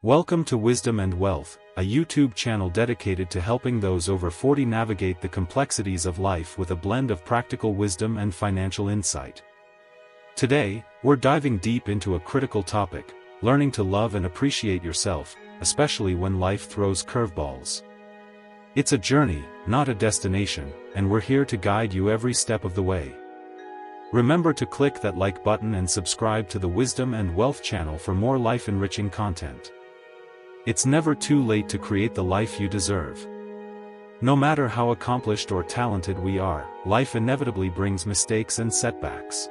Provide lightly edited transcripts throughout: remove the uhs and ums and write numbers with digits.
Welcome to Wisdom and Wealth, a YouTube channel dedicated to helping those over 40 navigate the complexities of life with a blend of practical wisdom and financial insight. Today, we're diving deep into a critical topic, learning to love and appreciate yourself, especially when life throws curveballs. It's a journey, not a destination, and we're here to guide you every step of the way. Remember to click that like button and subscribe to the Wisdom and Wealth channel for more life-enriching content. It's never too late to create the life you deserve. No matter how accomplished or talented we are, life inevitably brings mistakes and setbacks.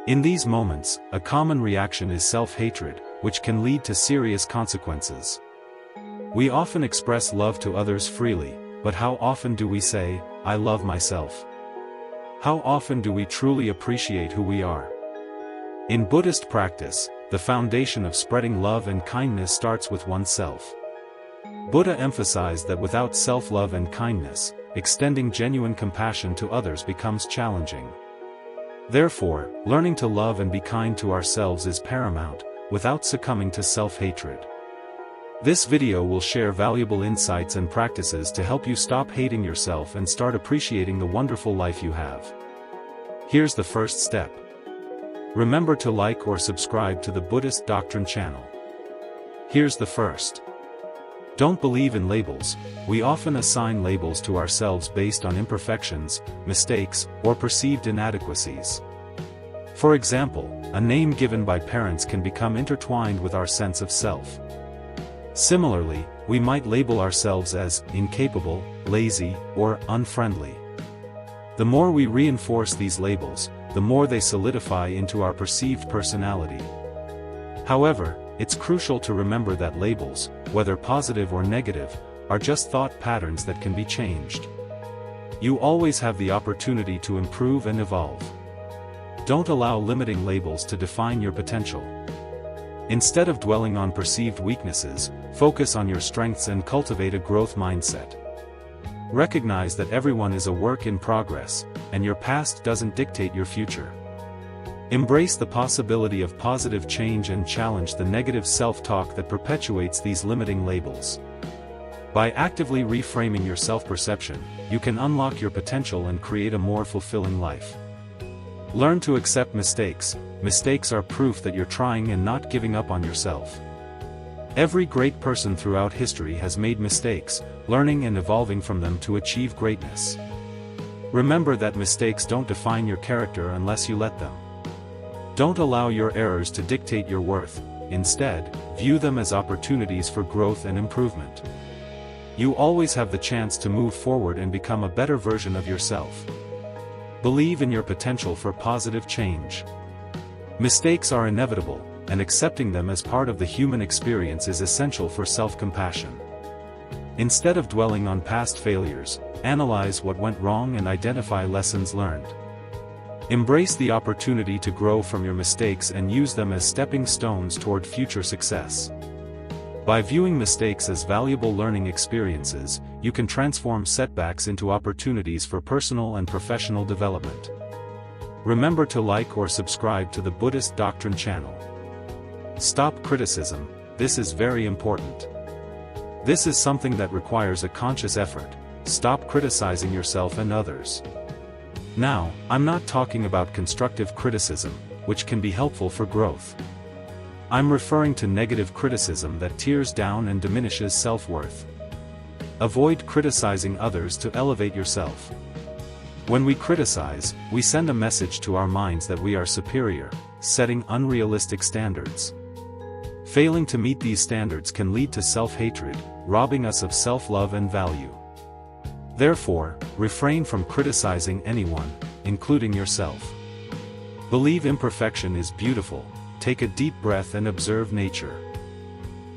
In these moments, a common reaction is self-hatred, which can lead to serious consequences. We often express love to others freely, but how often do we say, "I love myself"? How often do we truly appreciate who we are? In Buddhist practice, the foundation of spreading love and kindness starts with oneself. Buddha emphasized that without self-love and kindness, extending genuine compassion to others becomes challenging. Therefore, learning to love and be kind to ourselves is paramount, without succumbing to self-hatred. This video will share valuable insights and practices to help you stop hating yourself and start appreciating the wonderful life you have. Here's the first step. Remember to like or subscribe to the Buddhist Doctrine channel. Here's the first. Don't believe in labels. We often assign labels to ourselves based on imperfections, mistakes, or perceived inadequacies. For example, a name given by parents can become intertwined with our sense of self. Similarly, we might label ourselves as incapable, lazy, or unfriendly. The more we reinforce these labels, the more they solidify into our perceived personality. However, it's crucial to remember that labels, whether positive or negative, are just thought patterns that can be changed. You always have the opportunity to improve and evolve. Don't allow limiting labels to define your potential. Instead of dwelling on perceived weaknesses, focus on your strengths and cultivate a growth mindset. Recognize that everyone is a work in progress, and your past doesn't dictate your future. Embrace the possibility of positive change and challenge the negative self-talk that perpetuates these limiting labels. By actively reframing your self-perception, you can unlock your potential and create a more fulfilling life. Learn to accept mistakes. Mistakes are proof that you're trying and not giving up on yourself. Every great person throughout history has made mistakes, learning and evolving from them to achieve greatness. Remember that mistakes don't define your character unless you let them. Don't allow your errors to dictate your worth. Instead, view them as opportunities for growth and improvement. You always have the chance to move forward and become a better version of yourself. Believe in your potential for positive change. Mistakes are inevitable, and accepting them as part of the human experience is essential for self-compassion. Instead of dwelling on past failures, analyze what went wrong and identify lessons learned. Embrace the opportunity to grow from your mistakes and use them as stepping stones toward future success. By viewing mistakes as valuable learning experiences, you can transform setbacks into opportunities for personal and professional development. Remember to like or subscribe to the Buddhist Doctrine channel. Stop criticism. This is very important. This is something that requires a conscious effort. Stop criticizing yourself and others. Now, I'm not talking about constructive criticism, which can be helpful for growth. I'm referring to negative criticism that tears down and diminishes self-worth. Avoid criticizing others to elevate yourself. When we criticize, we send a message to our minds that we are superior, setting unrealistic standards. Failing to meet these standards can lead to self-hatred, robbing us of self-love and value. Therefore, refrain from criticizing anyone, including yourself. Believe imperfection is beautiful. Take a deep breath and observe nature.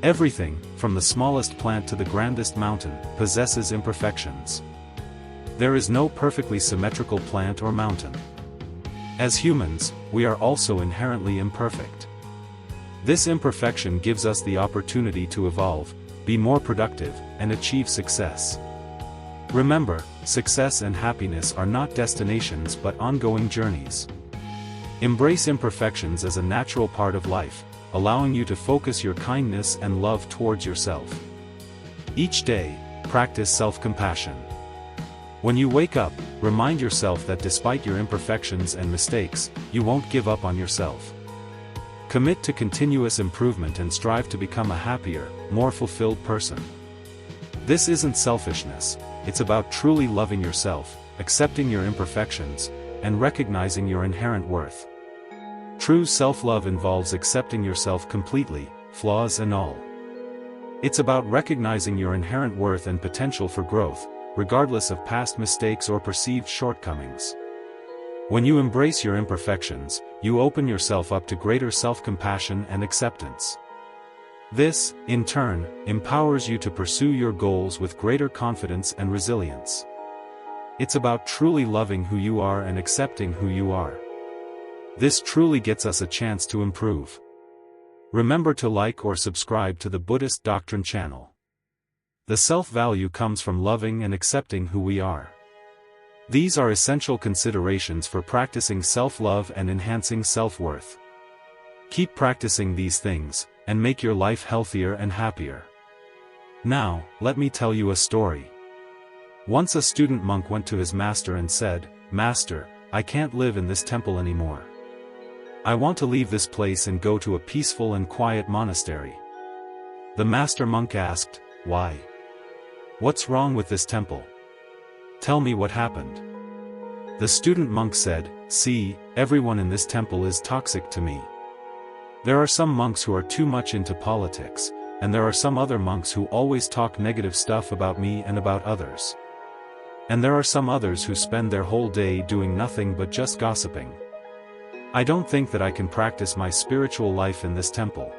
Everything, from the smallest plant to the grandest mountain, possesses imperfections. There is no perfectly symmetrical plant or mountain. As humans, we are also inherently imperfect. This imperfection gives us the opportunity to evolve, be more productive, and achieve success. Remember, success and happiness are not destinations but ongoing journeys. Embrace imperfections as a natural part of life, allowing you to focus your kindness and love towards yourself. Each day, practice self-compassion. When you wake up, remind yourself that despite your imperfections and mistakes, you won't give up on yourself. Commit to continuous improvement and strive to become a happier, more fulfilled person. This isn't selfishness, it's about truly loving yourself, accepting your imperfections, and recognizing your inherent worth. True self-love involves accepting yourself completely, flaws and all. It's about recognizing your inherent worth and potential for growth, regardless of past mistakes or perceived shortcomings. When you embrace your imperfections, you open yourself up to greater self-compassion and acceptance. This, in turn, empowers you to pursue your goals with greater confidence and resilience. It's about truly loving who you are and accepting who you are. This truly gets us a chance to improve. Remember to like or subscribe to the Buddhist Doctrine channel. The self-value comes from loving and accepting who we are. These are essential considerations for practicing self-love and enhancing self-worth. Keep practicing these things, and make your life healthier and happier. Now, let me tell you a story. Once a student monk went to his master and said, "Master, I can't live in this temple anymore. I want to leave this place and go to a peaceful and quiet monastery." The master monk asked, "Why? What's wrong with this temple? Tell me what happened." The student monk said, "See, everyone in this temple is toxic to me. There are some monks who are too much into politics, and there are some other monks who always talk negative stuff about me and about others. And there are some others who spend their whole day doing nothing but just gossiping. I don't think that I can practice my spiritual life in this temple.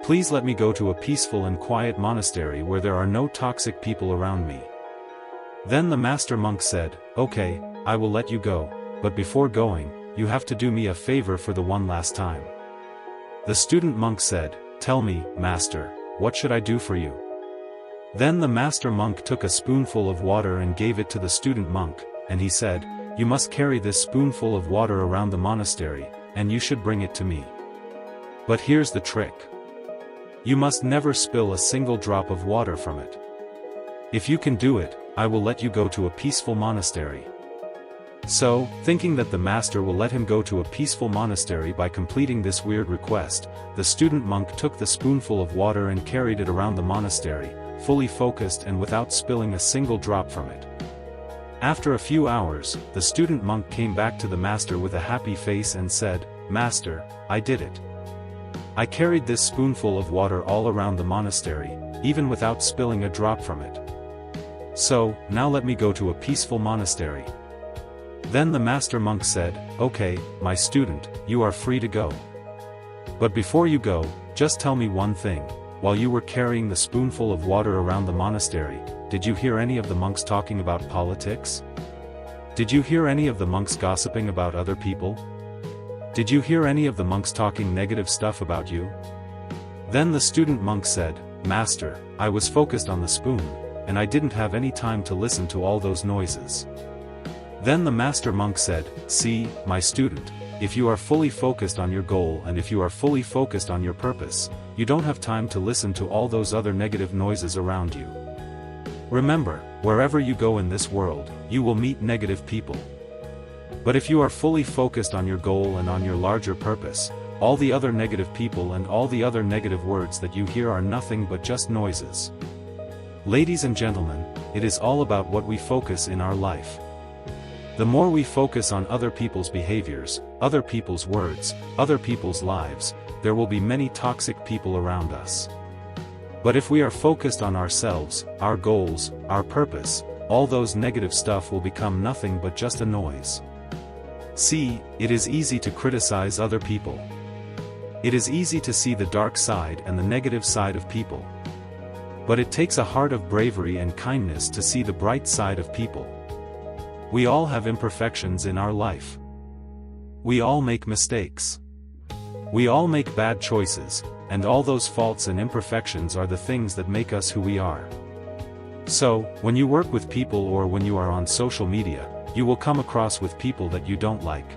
Please let me go to a peaceful and quiet monastery where there are no toxic people around me." Then the master monk said, "Okay, I will let you go, but before going, you have to do me a favor for the one last time." The student monk said, "Tell me, master, what should I do for you?" Then the master monk took a spoonful of water and gave it to the student monk, and he said, "You must carry this spoonful of water around the monastery, and you should bring it to me. But here's the trick. You must never spill a single drop of water from it. If you can do it, I will let you go to a peaceful monastery." So, thinking that the master will let him go to a peaceful monastery by completing this weird request, the student monk took the spoonful of water and carried it around the monastery, fully focused and without spilling a single drop from it. After a few hours, the student monk came back to the master with a happy face and said, "Master, I did it. I carried this spoonful of water all around the monastery, even without spilling a drop from it. So, now let me go to a peaceful monastery." Then the master monk said, "Okay, my student, you are free to go. But before you go, just tell me one thing. While you were carrying the spoonful of water around the monastery, did you hear any of the monks talking about politics? Did you hear any of the monks gossiping about other people? Did you hear any of the monks talking negative stuff about you?" Then the student monk said, "Master, I was focused on the spoon, and I didn't have any time to listen to all those noises." Then the master monk said, "See, my student, if you are fully focused on your goal and if you are fully focused on your purpose, you don't have time to listen to all those other negative noises around you. Remember, wherever you go in this world, you will meet negative people. But if you are fully focused on your goal and on your larger purpose, all the other negative people and all the other negative words that you hear are nothing but just noises." Ladies and gentlemen, it is all about what we focus in our life. The more we focus on other people's behaviors, other people's words, other people's lives, there will be many toxic people around us. But if we are focused on ourselves, our goals, our purpose, all those negative stuff will become nothing but just a noise. See, it is easy to criticize other people. It is easy to see the dark side and the negative side of people. But it takes a heart of bravery and kindness to see the bright side of people. We all have imperfections in our life. We all make mistakes. We all make bad choices, and all those faults and imperfections are the things that make us who we are. So, when you work with people or when you are on social media, you will come across with people that you don't like.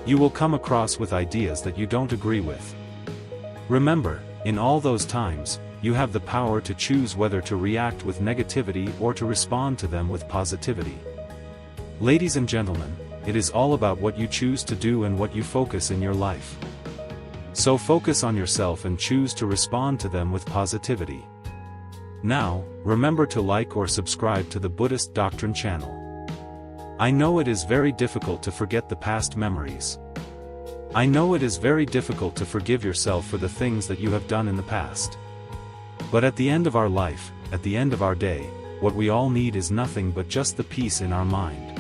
You will come across with ideas that you don't agree with. Remember, in all those times, you have the power to choose whether to react with negativity or to respond to them with positivity. Ladies and gentlemen, it is all about what you choose to do and what you focus in your life. So focus on yourself and choose to respond to them with positivity. Now, remember to like or subscribe to the Buddhist Doctrine channel. I know it is very difficult to forget the past memories. I know it is very difficult to forgive yourself for the things that you have done in the past. But at the end of our life, at the end of our day, what we all need is nothing but just the peace in our mind.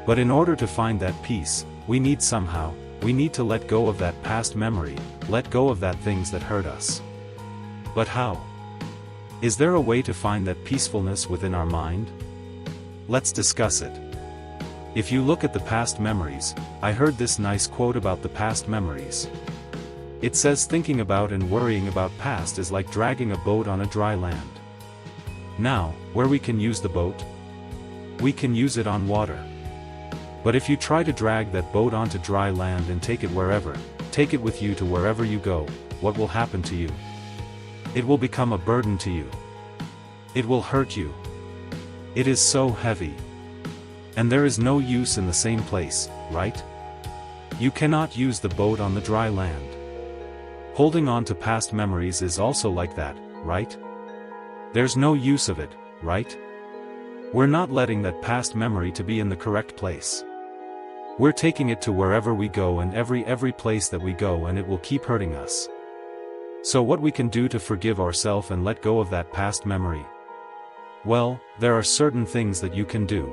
But in order to find that peace, we need to let go of that past memory, let go of that things that hurt us. But how? Is there a way to find that peacefulness within our mind? Let's discuss it. If you look at the past memories, I heard this nice quote about the past memories. It says thinking about and worrying about past is like dragging a boat on a dry land. Now, where we can use the boat? We can use it on water. But if you try to drag that boat onto dry land and take it with you to wherever you go, what will happen to you? It will become a burden to you. It will hurt you. It is so heavy. And there is no use in the same place, right? You cannot use the boat on the dry land. Holding on to past memories is also like that, right? There's no use of it, right? We're not letting that past memory to be in the correct place. We're taking it to wherever we go and every place that we go, and it will keep hurting us. So what we can do to forgive ourselves and let go of that past memory? Well, there are certain things that you can do.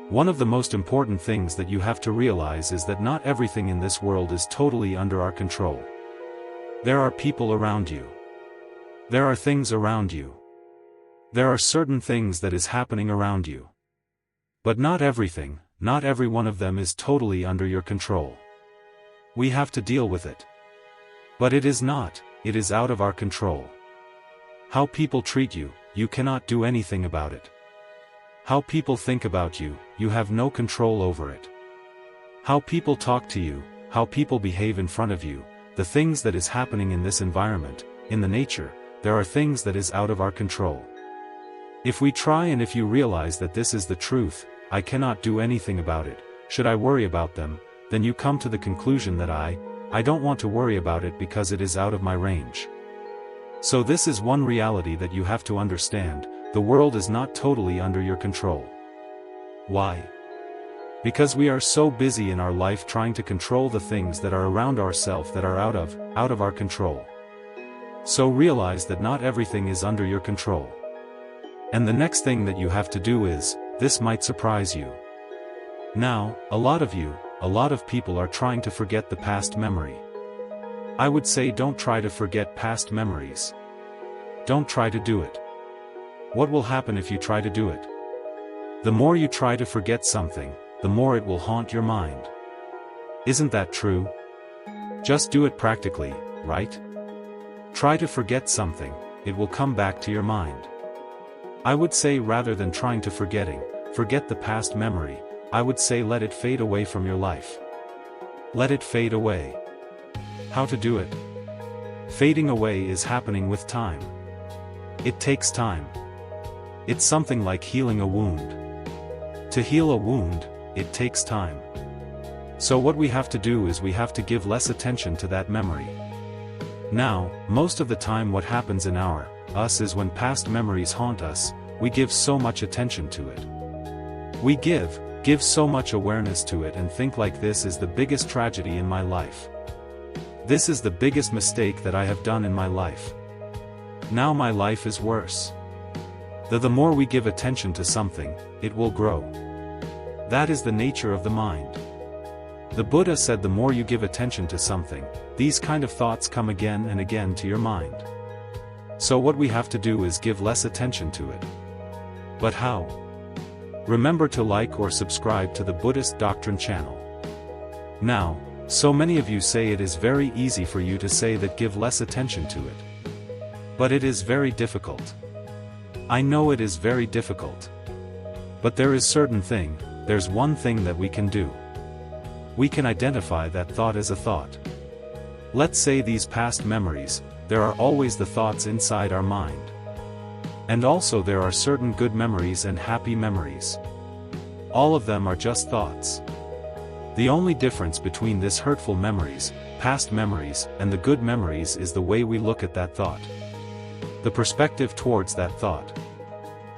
One of the most important things that you have to realize is that not everything in this world is totally under our control. There are people around you. There are things around you. There are certain things that is happening around you. But not everything, not every one of them is totally under your control. We have to deal with it. But it is out of our control. How people treat you, you cannot do anything about it. How people think about you, you have no control over it. How people talk to you, how people behave in front of you, the things that is happening in this environment, in the nature, there are things that is out of our control. If we try and if you realize that this is the truth, I cannot do anything about it, should I worry about them, then you come to the conclusion that I don't want to worry about it because it is out of my range. So this is one reality that you have to understand, the world is not totally under your control. Why? Because we are so busy in our life trying to control the things that are around ourselves that are out of our control. So realize that not everything is under your control. And the next thing that you have to do is, this might surprise you. Now, a lot of people are trying to forget the past memory. I would say don't try to forget past memories. Don't try to do it. What will happen if you try to do it? The more you try to forget something, the more it will haunt your mind. Isn't that true? Just do it practically, right? Try to forget something, it will come back to your mind. I would say rather than trying to forget the past memory, I would say let it fade away from your life. Let it fade away. How to do it? Fading away is happening with time. It takes time. It's something like healing a wound. To heal a wound, it takes time. So what we have to do is we have to give less attention to that memory. Now, most of the time what happens in us is when past memories haunt us, we give so much attention to it. We give so much awareness to it and think like this is the biggest tragedy in my life. This is the biggest mistake that I have done in my life. Now my life is worse. The more we give attention to something, it will grow. That is the nature of the mind. The Buddha said the more you give attention to something, these kind of thoughts come again and again to your mind. So what we have to do is give less attention to it. But how? Remember to like or subscribe to the Buddhist Doctrine channel. Now, so many of you say it is very easy for you to say that give less attention to it. But it is very difficult. I know it is very difficult. But there's one thing that we can do. We can identify that thought as a thought. Let's say these past memories, there are always the thoughts inside our mind. And also there are certain good memories and happy memories. All of them are just thoughts. The only difference between this hurtful memories, past memories, and the good memories is the way we look at that thought. The perspective towards that thought.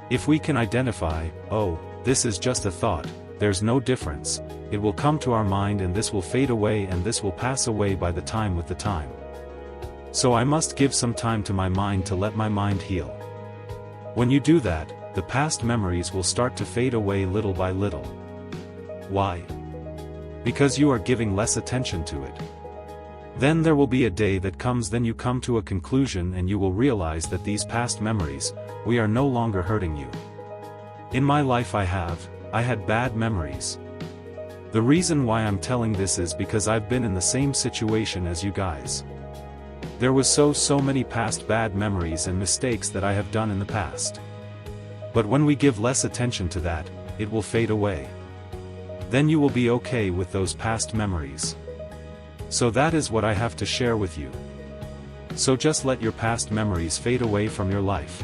If we can identify, oh, this is just a thought, there's no difference, it will come to our mind and this will fade away and this will pass away by the time with the time. So I must give some time to my mind to let my mind heal. When you do that, the past memories will start to fade away little by little. Why? Because you are giving less attention to it. Then there will be a day that comes, then you come to a conclusion and you will realize that these past memories, we are no longer hurting you. In my life I had bad memories. The reason why I'm telling this is because I've been in the same situation as you guys. There was so many past bad memories and mistakes that I have done in the past. But when we give less attention to that, it will fade away. Then you will be okay with those past memories. So that is what I have to share with you. So just let your past memories fade away from your life.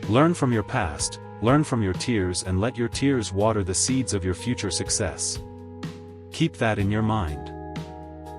Learn from your past, learn from your tears, and let your tears water the seeds of your future success. Keep that in your mind.